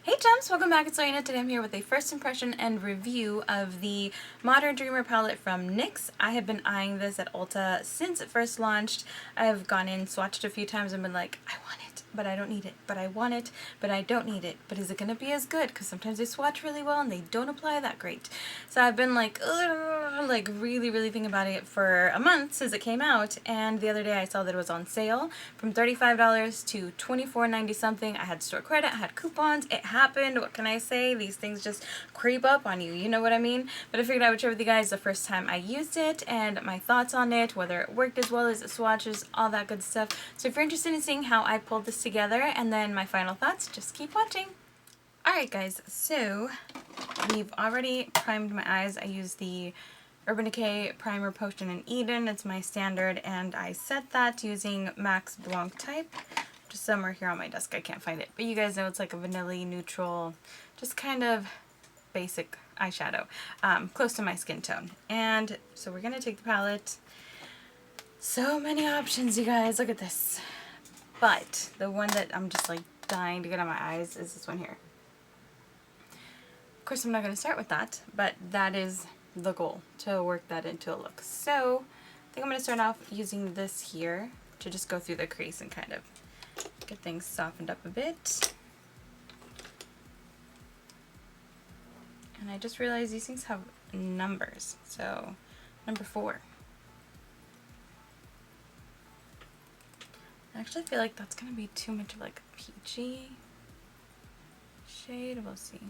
Hey gems, welcome back. It's Lorena. Today I'm here with a first impression and review of the Modern Dreamer palette from NYX. I have been eyeing this at Ulta since it first launched. I've gone in, swatched a few times and been like, I want it, but I don't need it, but I want it, but I don't need it. But is it going to be as good? Because sometimes they swatch really well and they don't apply that great. So I've been like, really thinking about it for a month since it came out. And the other day I saw that it was on sale from $35 to $24.90 something. I had store credit, I had coupons. It happened. What can I say? These things just creep up on you. You know what I mean? But I figured I would share with you guys the first time I used it and my thoughts on it, whether it worked as well as it swatches, all that good stuff. So if you're interested in seeing how I pulled this together and then my final thoughts, just keep watching. Alright guys, so we've already primed my eyes. I used the Urban Decay Primer Potion in Eden. It's my standard, and I set that using Max Blanc type. Just somewhere here on my desk, I can't find it. But you guys know it's like a vanilla neutral, just kind of basic eyeshadow, close to my skin tone. And so we're going to take the palette. So many options, you guys. Look at this. But the one that I'm just like dying to get on my eyes is this one here. Of course, I'm not going to start with that, but that is the goal, to work that into a look. So I think I'm going to start off using this here to just go through the crease and kind of get things softened up a bit. And I just realized these things have numbers. So number 4. I actually feel like that's going to be too much of like a peachy shade. We'll see.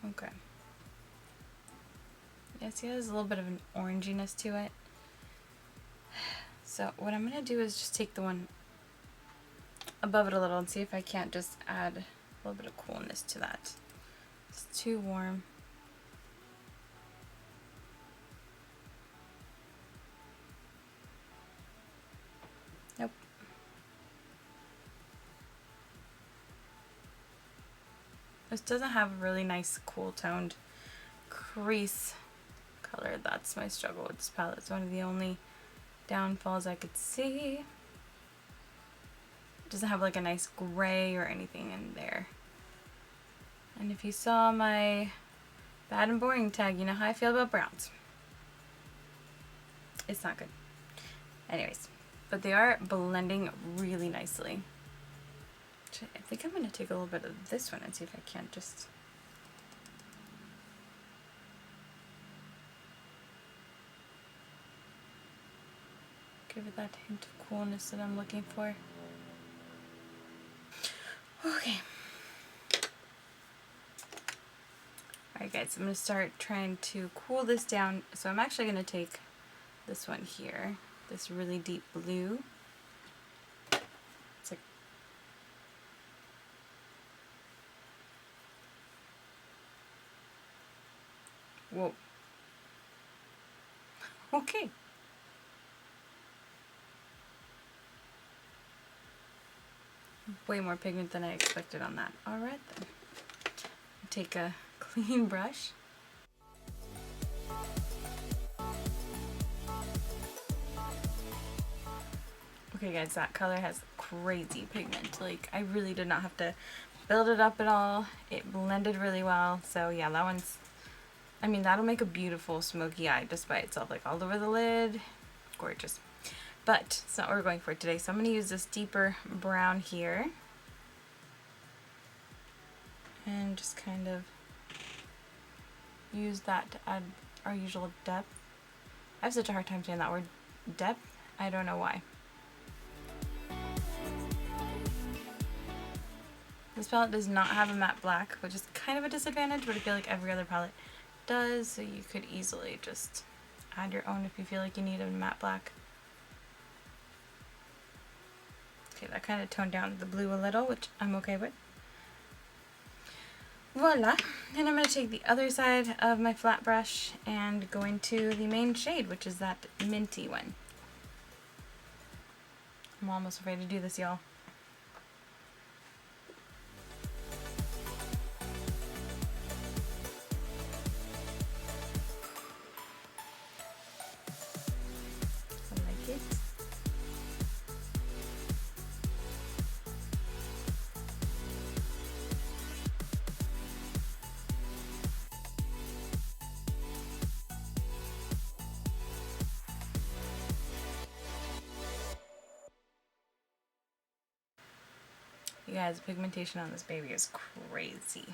Okay. Yeah, see, there's a little bit of an oranginess to it. So what I'm going to do is just take the one above it a little and see if I can't just add a little bit of coolness to that. It's too warm. Nope. This doesn't have a really nice cool toned crease color. That's my struggle with this palette. It's one of the only downfalls I could see. It doesn't have like a nice gray or anything in there. And if you saw my bad and boring tag, you know how I feel about browns. It's not good. Anyways, but they are blending really nicely. I think I'm going to take a little bit of this one and see if I can't just... give it that hint of coolness that I'm looking for. Okay. Alright guys, I'm going to start trying to cool this down. So I'm actually going to take this one here, this really deep blue. It's like... whoa. Okay. Way more pigment than I expected on that. Alright then. Take a clean brush. Okay guys, that color has crazy pigment. Like, I really did not have to build it up at all. It blended really well. So yeah, that one's... I mean, that'll make a beautiful smoky eye just by itself. Like all over the lid. Gorgeous. But it's not what we're going for today. So I'm going to use this deeper brown here. And just kind of use that to add our usual depth. I have such a hard time saying that word, depth. I don't know why. This palette does not have a matte black, which is kind of a disadvantage, but I feel like every other palette does. So you could easily just add your own if you feel like you need a matte black. Okay, that kind of toned down the blue a little, which I'm okay with. Voila! And I'm going to take the other side of my flat brush and go into the main shade, which is that minty one. I'm almost afraid to do this, y'all. You guys, the pigmentation on this baby is crazy.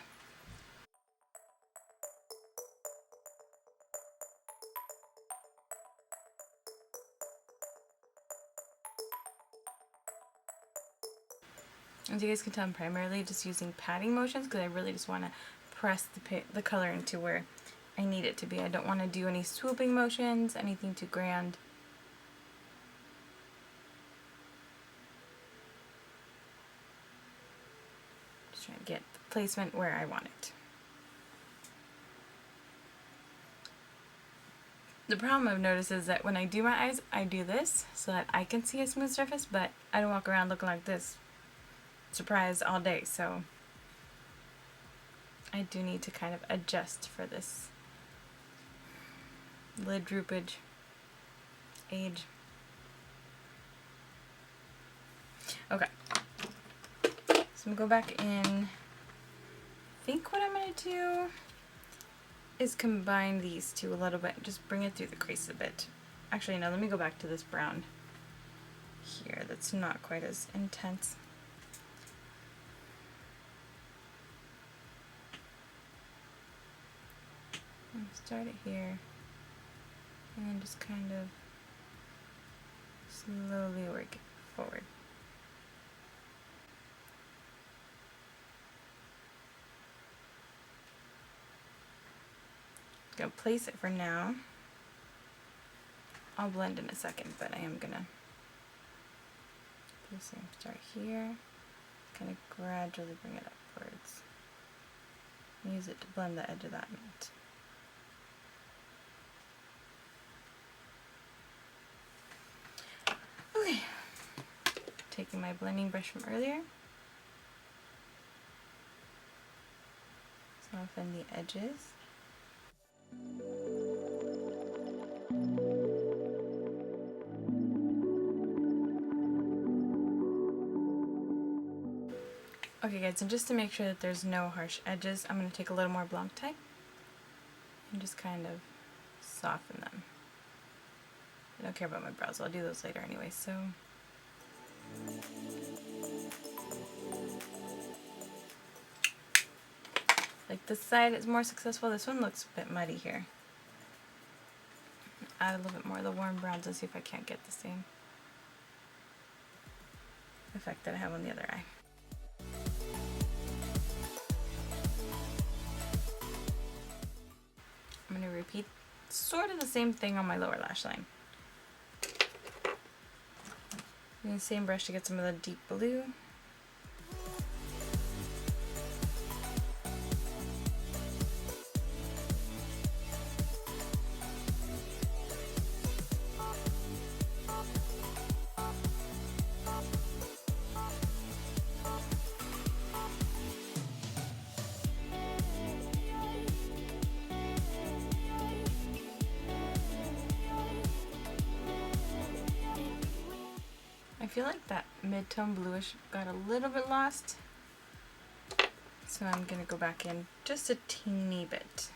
As you guys can tell, I'm primarily just using patting motions because I really just want to press the color into where I need it to be. I don't want to do any swooping motions, anything too grand. Just trying to get the placement where I want it. The problem I've noticed is that when I do my eyes, I do this so that I can see a smooth surface, but I don't walk around looking like this surprised all day, so I do need to kind of adjust for this lid droopage age. Okay, so I'm gonna go back in. I think what I'm gonna do is combine these two a little bit, just bring it through the crease a bit. Actually, no, let me go back to this brown here that's not quite as intense. Start it here and then just kind of slowly work it forward. Gonna place it for now. I'll blend in a second, but I am gonna do the same. Start here, kind of gradually bring it upwards. Use it to blend the edge of that mint. Okay, taking my blending brush from earlier, soften the edges. Okay guys, and just to make sure that there's no harsh edges, I'm going to take a little more blanc tie and just kind of soften them. I don't care about my brows, I'll do those later anyway, so. Like this side is more successful, this one looks a bit muddy here. Add a little bit more of the warm browns and see if I can't get the same effect that I have on the other eye. I'm going to repeat sort of the same thing on my lower lash line. Using the same brush to get some of the deep blue. I feel like that mid-tone bluish got a little bit lost, so I'm going to go back in just a teeny bit.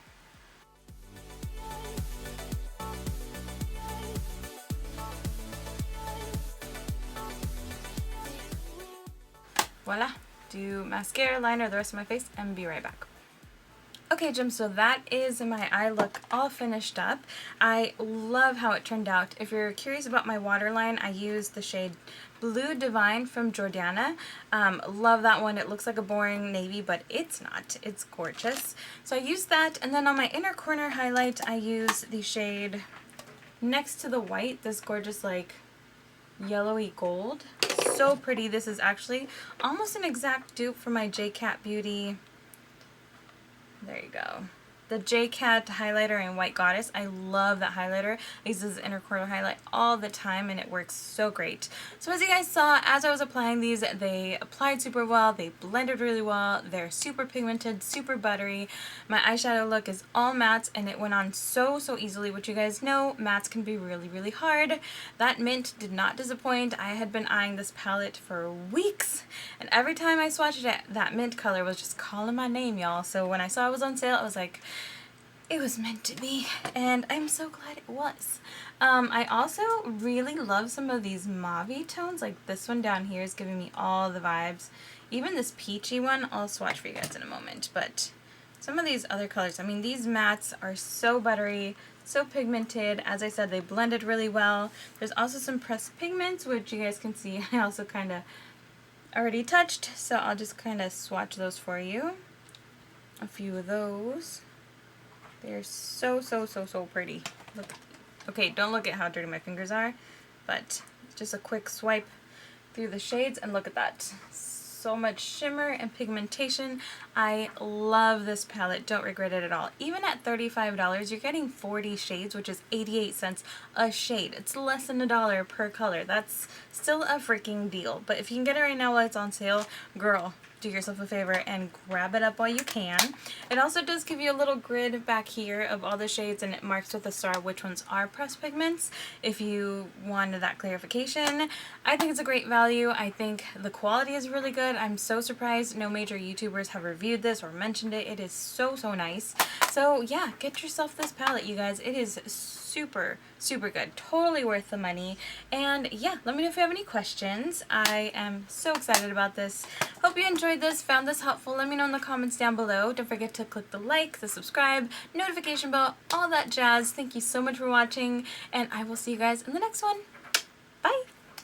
Voila! Do mascara, liner, the rest of my face, and be right back. Okay, Jim, so that is my eye look all finished up. I love how it turned out. If you're curious about my waterline, I used the shade Blue Divine from Jordana. Love that one. It looks like a boring navy, but it's not. It's gorgeous. So I used that, and then on my inner corner highlight, I use the shade next to the white, this gorgeous like yellowy gold. So pretty. This is actually almost an exact dupe for my J-Cat Beauty. There you go. The J-Cat highlighter in White Goddess. I love that highlighter. I use this inner corner highlight all the time and it works so great. So as you guys saw, as I was applying these, they applied super well. They blended really well. They're super pigmented, super buttery. My eyeshadow look is all mattes and it went on so easily, which you guys know, mattes can be really hard. That mint did not disappoint. I had been eyeing this palette for weeks and every time I swatched it, that mint color was just calling my name, y'all. So when I saw it was on sale, I was like, it was meant to be, and I'm so glad it was. I also really love some of these mauve tones, like this one down here is giving me all the vibes. Even this peachy one, I'll swatch for you guys in a moment, but some of these other colors, I mean, these mattes are so buttery, so pigmented. As I said, they blended really well. There's also some pressed pigments, which you guys can see I also kind of already touched, so I'll just kind of swatch those for you. A few of those. They're so pretty. Look. Okay, don't look at how dirty my fingers are, but just a quick swipe through the shades and look at that. So much shimmer and pigmentation. I love this palette. Don't regret it at all. Even at $35, you're getting 40 shades, which is 88 cents a shade. It's less than $1 per color. That's still a freaking deal. But if you can get it right now while it's on sale, girl, do yourself a favor and grab it up while you can. It also does give you a little grid back here of all the shades, and it marks with a star which ones are pressed pigments if you wanted that clarification. I think it's a great value. I think the quality is really good. I'm so surprised no major YouTubers have reviewed this or mentioned it. It is so nice. So yeah, get yourself this palette, you guys. It is super good. Totally worth the money. And yeah, let me know if you have any questions. I am so excited about this. Hope you enjoyed this, found this helpful. Let me know in the comments down below. Don't forget to click the like, the subscribe, notification bell, all that jazz. Thank you so much for watching, and I will see you guys in the next one.